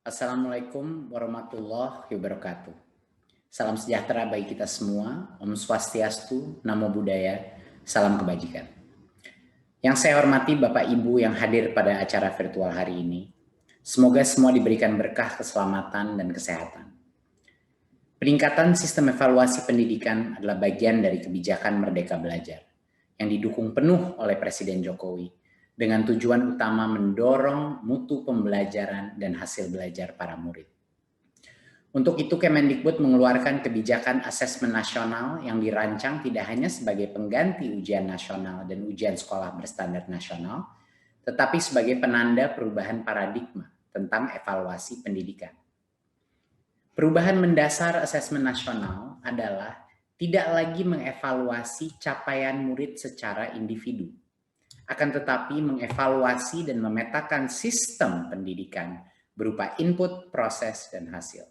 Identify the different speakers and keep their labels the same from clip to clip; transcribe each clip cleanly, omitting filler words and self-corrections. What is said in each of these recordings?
Speaker 1: Assalamualaikum warahmatullahi wabarakatuh. Salam sejahtera bagi kita semua. Om Swastiastu, Namo Buddhaya, salam kebajikan. Yang saya hormati Bapak Ibu yang hadir pada acara virtual hari ini. Semoga semua diberikan berkah keselamatan dan kesehatan. Peningkatan sistem evaluasi pendidikan adalah bagian dari kebijakan Merdeka Belajar yang didukung penuh oleh Presiden Jokowi dengan tujuan utama mendorong mutu pembelajaran dan hasil belajar para murid. Untuk itu Kemendikbud mengeluarkan kebijakan asesmen nasional yang dirancang tidak hanya sebagai pengganti ujian nasional dan ujian sekolah berstandar nasional, tetapi sebagai penanda perubahan paradigma tentang evaluasi pendidikan. Perubahan mendasar asesmen nasional adalah tidak lagi mengevaluasi capaian murid secara individu, akan tetapi mengevaluasi dan memetakan sistem pendidikan berupa input, proses, dan hasil.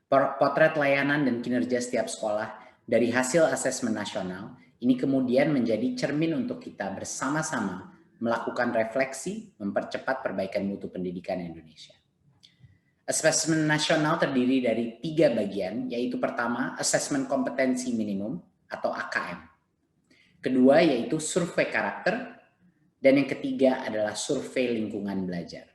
Speaker 1: Potret layanan dan kinerja setiap sekolah dari hasil asesmen nasional ini kemudian menjadi cermin untuk kita bersama-sama melakukan refleksi, mempercepat perbaikan mutu pendidikan Indonesia. Asesmen nasional terdiri dari 3 bagian, yaitu pertama, asesmen kompetensi minimum atau AKM. Kedua yaitu survei karakter, dan yang ketiga adalah survei lingkungan belajar.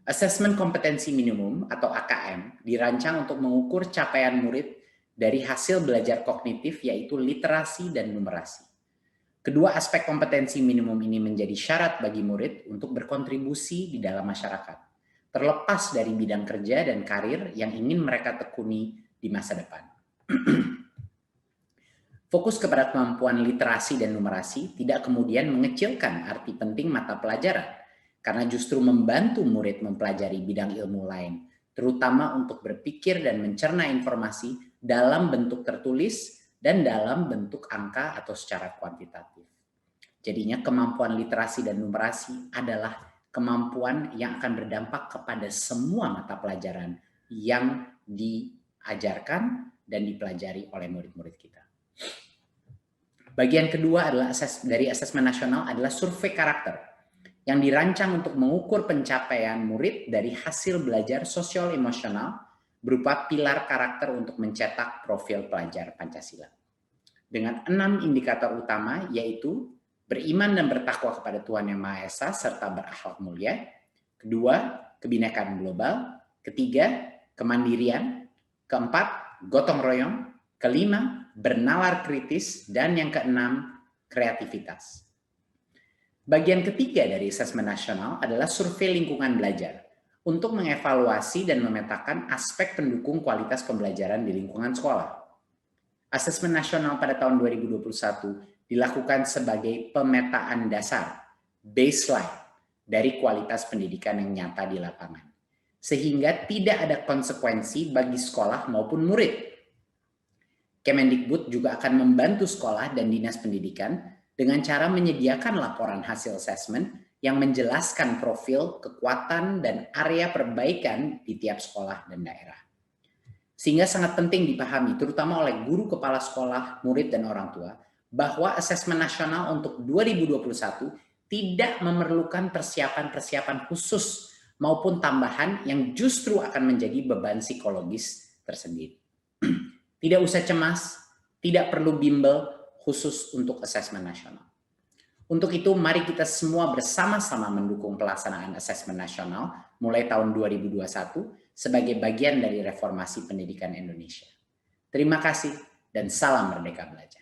Speaker 1: Asesmen kompetensi minimum atau AKM dirancang untuk mengukur capaian murid dari hasil belajar kognitif yaitu literasi dan numerasi. Kedua aspek kompetensi minimum ini menjadi syarat bagi murid untuk berkontribusi di dalam masyarakat, terlepas dari bidang kerja dan karir yang ingin mereka tekuni di masa depan. Fokus kepada kemampuan literasi dan numerasi tidak kemudian mengecilkan arti penting mata pelajaran, karena justru membantu murid mempelajari bidang ilmu lain, terutama untuk berpikir dan mencerna informasi dalam bentuk tertulis dan dalam bentuk angka atau secara kuantitatif. Jadinya kemampuan literasi dan numerasi adalah kemampuan yang akan berdampak kepada semua mata pelajaran yang diajarkan dan dipelajari oleh murid-murid kita. Bagian kedua adalah dari asesmen nasional adalah survei karakter yang dirancang untuk mengukur pencapaian murid dari hasil belajar sosial emosional berupa pilar karakter untuk mencetak profil pelajar Pancasila. Dengan 6 indikator utama yaitu beriman dan bertakwa kepada Tuhan Yang Maha Esa serta berakhlak mulia. Kedua, kebinekaan global. Ketiga, kemandirian. Keempat, gotong royong. Kelima, bernalar kritis. Dan yang keenam, kreativitas. Bagian ketiga dari asesmen nasional adalah survei lingkungan belajar untuk mengevaluasi dan memetakan aspek pendukung kualitas pembelajaran di lingkungan sekolah. Asesmen nasional pada tahun 2021 dilakukan sebagai pemetaan dasar, baseline, dari kualitas pendidikan yang nyata di lapangan. Sehingga tidak ada konsekuensi bagi sekolah maupun murid. Kemendikbud juga akan membantu sekolah dan dinas pendidikan dengan cara menyediakan laporan hasil asesmen yang menjelaskan profil, kekuatan, dan area perbaikan di tiap sekolah dan daerah. Sehingga sangat penting dipahami, terutama oleh guru, kepala sekolah, murid, dan orang tua, bahwa asesmen nasional untuk 2021 tidak memerlukan persiapan-persiapan khusus maupun tambahan yang justru akan menjadi beban psikologis tersendiri. Tidak usah cemas, tidak perlu bimbel khusus untuk asesmen nasional. Untuk itu, mari kita semua bersama-sama mendukung pelaksanaan asesmen nasional mulai tahun 2021 sebagai bagian dari reformasi pendidikan Indonesia. Terima kasih dan salam Merdeka Belajar.